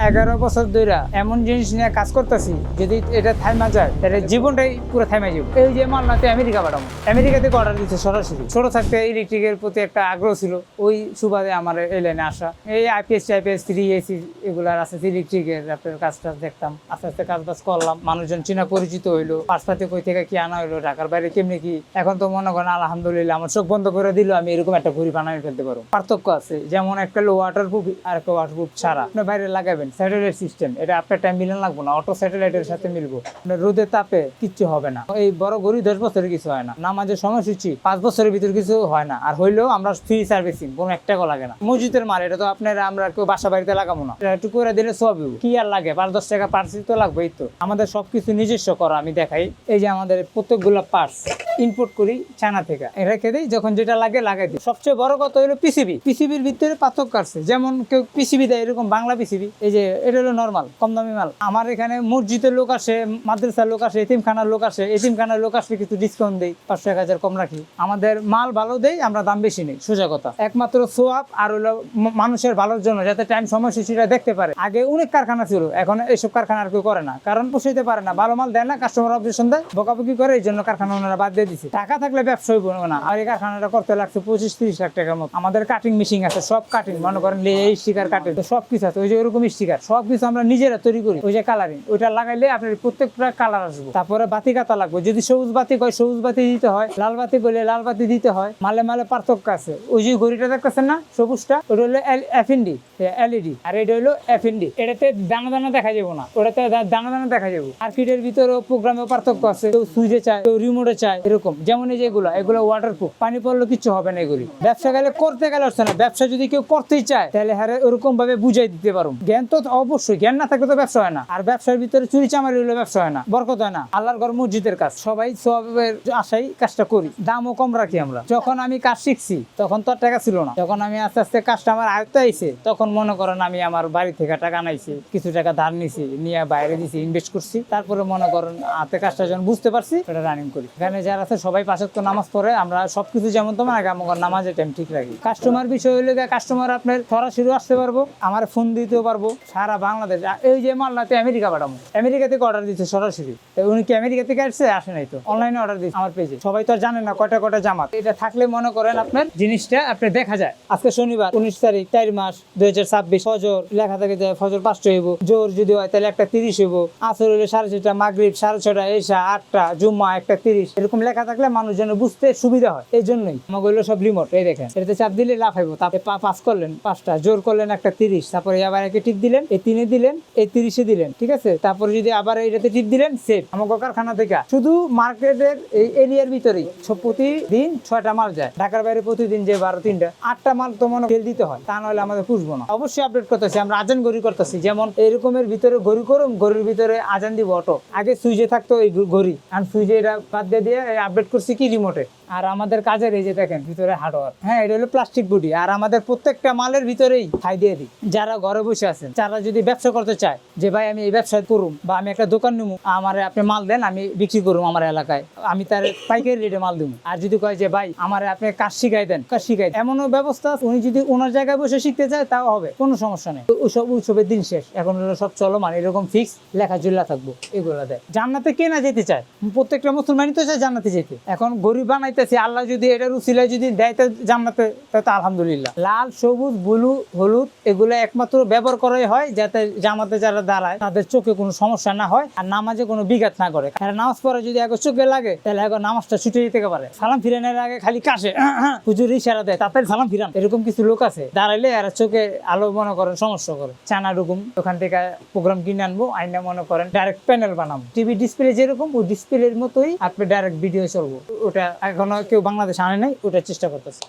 11 বছর ধরে এমন জিনিস নিয়ে কাজ করতেছি, যদি এটা থাইমা যায় তাহলে জীবনটাই পুরো থাইমা যাবে। এই যে মালনাতে আমেরিকা পাঠাবো, আমেরিকা থেকে অর্ডার দিচ্ছে সরাসরি। ছোট থাকতে ইলেকট্রিকের প্রতি একটা আগ্রহ ছিল, ওই সুবাদে আমার এই লাইনে আসা। এই আইপিএস 3 এসি এগুলার আছে ইলেকট্রিকের, আপনার কাজ টাজ দেখতাম, আস্তে আস্তে কাজ বাজ করলাম, মানুষজন চিনা পরিচিত হইলো, পাশপাতে কই থেকে কি আনা হইলো, ঢাকার বাইরে কেমনি কি। এখন তো মনে করেন আলহামদুলিল্লাহ আমার চোখ বন্ধ করে দিল, আমি এরকম একটা ঘড়ি বানাই ফেলতে পারবো। পার্থক্য আছে, যেমন একটা লো ওয়াটারপ্রুফ আর একটা ওয়াটারপ্রুফ ছাড়া আপনি বাইরে লাগাবেন স্যাটেলাইট সিস্টেম, এটা আপনার টাইম মিলান লাগবো না, অটো স্যাটেলাইটের সাথে মিলবো। আপনার রোদের তাপে কিচ্ছু হবে না। এই বড় ঘড়ি 10 বছরের কিছু হয় না, নামাজের সময়সূচি 5 বছরের ভিতর কিছু হয় না, আর হইলেও আমরা ফ্রি সার্ভিসিং, কোনো 1 টাকাও লাগে না। মসজিদের মাল, এটা তো আপনার আমরা কেউ বাসা বাড়িতে লাগাবো না, এটা একটু করে দিলে সব কি আর লাগে, 5-10 টাকা পার্সি তো লাগবেই। তো আমাদের সবকিছু নিজস্ব করা, আমি দেখাই। এই যে আমাদের প্রত্যেকগুলো পার্টস ইম্পোর্ট করি চায়না থেকে, রেখে দিই, যখন যেটা লাগে লাগাই দিই। সবচেয়ে বড় কথা হলো পিসিবির ভিতরে পার্থক্য আছে। যেমন কেউ পিসিবি দেয় এরকম বাংলা পিসিবি, এই যে এটা হলো নর্মাল কম দামি মাল। আমার এখানে মসজিদের লোক আসে, মাদ্রাসার লোক আসে, এতিমখানার লোক আসে, এতিমখানার লোক আসলে কিছু ডিসকাউন্ট দেই, 500-1000 কম রাখি। আমাদের মাল ভালো দেই, আমরা দাম বেশি নেই, সোজা কথা। একমাত্র সোয়াব আর হলো মানুষের ভালোর জন্য, যাতে টাইম সময়সূচিটা দেখতে পারে। আগে অনেক কারখানা ছিল, এখন এইসব কারখানা আর কেউ করে না, কারণ পোষাইতে পারে না, ভালো মাল দেয় না, কাস্টমার অবজেকশন দেয়, বকাবকি করে, এই জন্য কারখানা ওনারা বাদ দিয়ে দিচ্ছে। টাকা থাকলে ব্যবসা হইব না। আর এই কারখানাটা করতে লাগছে 25-30 লাখ টাকার মতো। আমাদের কাটিং মেশিন আছে, সব কাটিং, মনে করেন এই স্টিকার কাটে, তো সব কিছু আছে, ওই যে ওরকম স্টিকার সব কিছু আমরা নিজেরা তৈরি করি। ওই যে কালারিং, ওইটা লাগাইলে আপনার প্রত্যেকটা কালার আসবে। তারপরে বাতি কাটা লাগবে, যদি সবুজ বাতি কয় সবুজ বাতি দিতে হয়, লাল বাতি বলে লাল বাতি দিতে হয়। মালে মালে পার্থক্য আছে। ওই যে ঘড়িটা দেখতেছেন না সবুজটা, ওটা হলো এফএনডি এলইডি, আর এটা হলো এফএনডি। এটাতে দানা দানা দেখা যাবো না, ওটাতে দানা দানা দেখা যাবো। সার্কিটের ভিতরেও প্রোগ্রামেও পার্থক্য আছে, কেউ সুইচে চায়, কেউ রিমোটে চায়, এরকম। যেমন এই যে এগুলো ওয়াটারপ্রুফ, পানি পড়লে কিছু হবে না। এগুলি ব্যবসা গেলে করতে গেলে হচ্ছে না, ব্যবসা যদি কেউ করতেই চায় তাহলে হ্যাঁ ওরকম ভাবে বুঝাই দিতে পারো। জ্ঞান তো অবশ্যই, জ্ঞান না থাকলে তো ব্যবসা হয় না। আর ব্যবসার ভিতরে চুরি চামারি হলে ব্যবসা হয় না, বরকত হয় না। আল্লাহর ঘর মসজিদের কাজ, সবাই সবের আশাই কাজটা করি, দামও কম রাখি আমরা। যখন আমি কাজ শিখছি তখন তো টাকা ছিল না, যখন আমি আস্তে আস্তে কাজটা আমার আয়ত্তে আইছে, তখন মনে করেন আমি আমার বাড়ি থেকে টাকা আনাইছি, কিছু টাকা ধার নিছি, নিয়ে বাইরে দিছি, ইনভেস্ট করছি। তারপরে মনে করেন হাতে কাজটা যখন বুঝতে পারছি, এটা রানিং করি। এখানে যারা আছে সবাই 5 ওয়াক্ত নামাজ পড়ে, আমরা সবকিছু যেমন তোমার আগে আমার নামাজের টাইম ঠিক রাখি। কাস্টমার বিষয় হলে কাস্টমার আপনার সরাসরি আসতে পারবো, আমার ফোন দিতেও পারবো, সারা বাংলাদেশ। এই যে মালনাতে আমেরিকা পাঠাবো, আমেরিকা থেকে অর্ডার দিচ্ছে সরাসরি। উনি কি আমেরিকা থেকে আসছে? আসে নাই তো, অনলাইনে অর্ডার দিচ্ছে আমার পেজে। সবাই তো আর জানে না কয়টা জামাত। এটা থাকলে মনে করেন আপনার জিনিসটা আপনি দেখা যায়। আজকে শনিবার 19 তারিখ 4 মাস 2026, ফজর লেখা থাকে যে ফজর 5টা হইব, জোর যদি হয় তাহলে 1:30 হইব, আসর হইলে 6:30, মাগরিব 6:30, এশা 8টা, জুম্মা 1:30, এরকম লেখা থাকলে মানুষজনের বুঝতে সুবিধা হয়। এই জন্যই আমাকে হইলো সব রিমোট। এই দেখেন, এটাতে চাপ দিলে লাফাইবো, তারপরে পাস করলেন 5টা, জোর করলেন 1:30, তারপরে আবার একে টিপ দিলেন, এই 3-এ দিলেন, এই 30-এ দিলেন, ঠিক আছে। তারপরে যদি আবার এটাতে টিপ দিলেন, সেভ। আমাকে কারখানা থেকে শুধু মার্কেটের এই এরিয়ার ভিতরেই প্রতিদিন 6টা মাল যায়, ঢাকার বাইরে প্রতিদিন যে 12-3টা 8টা মাল তো মনে তেল দিতে হয়, তা নাহলে আমাদের পুষবো না। অবশ্যই আপডেট করতেছি, আমরা আজান ঘড়ি করতেছি, যেমন এরকমের ভিতরে ঘড়ি করুন, ঘড়ির ভিতরে আজান দিব অটো। আগে সুইচে থাকতো এই ঘড়ি, আর সুইচে এটা বাদ দিয়ে আপডেট করছি কি রিমোটে। আর আমাদের কাজের এই যে দেখেন ভিতরে হার্ডওয়্যার, হ্যাঁ এটা হলো প্লাস্টিক বডি। আর আমাদের প্রত্যেকটা মালের ভিতরেই ছাই দিয়ে দিই। যারা ঘরে বসে আছেন, যারা যদি ব্যবসা করতে চায়, যে ভাই আমি এই ব্যবসা করুম বা আমি একটা দোকান নিবো, আমার আপনি মাল দেন, আমি বিক্রি করুম আমার এলাকায়, আমি তার পাইকারি রেটে মাল দিব। আর যদি কয় যে ভাই আমার আপনি কাজ শিখাই দেন, কাজ শিখাই, এমনও ব্যবস্থা, উনি যদি ওনার জায়গায় বসে শিখতে চায় তাও হবে, কোনো সমস্যা নেই। ওইসব উৎসবের দিন শেষ, এখন হলো সব চলমান, এরকম ফিক্স লেখা ঝুলা থাকবো, এগুলো দেয়। জান্নাতে কে না যেতে চায়, প্রত্যেকটা মুসলমানই তো চায় জান্নাতে যেতে। এখন গরিব বানাইতেছি, আল্লাহ যদি এটার উসিলায় যদি দেয় তো জান্নাতে, তো আলহামদুলিল্লাহ। লাল, সবুজ, ব্লু, হলুদ এগুলো একমাত্র ব্যবহার করাই হয় যাতে জামাতে যারা দাঁড়ায় তাদের চোখে কোনো সমস্যা না হয়, আর নামাজে কোনো বিঘাত না করে। আর নামাজ পড়ে যদি আগে চোখে লাগে তাহলে এখন নামাজটা ছুটে যেতে পারে। সালাম ফিরানোর আগে খালি কাশে, হুজুর ইশারা দেয়, তাড়াতাড়ি সালাম ফিরান। এরকম কিছু লোক আছে, দাঁড়াইলে আর চোখে আলো মনে করেন সমস্যা করে। চানা রকম ওখান থেকে প্রোগ্রাম কিনে আনবো, আইনা মনে করেন ডাইরেক্ট প্যানেল বানাবো, টিভি ডিসপ্লে যেরকম ওই ডিসপ্লের মতোই আপনি ডাইরেক্ট ভিডিও চলবো। ওটা এখনো কেউ বাংলাদেশ আনে নাই, ওটা চেষ্টা করতেছে।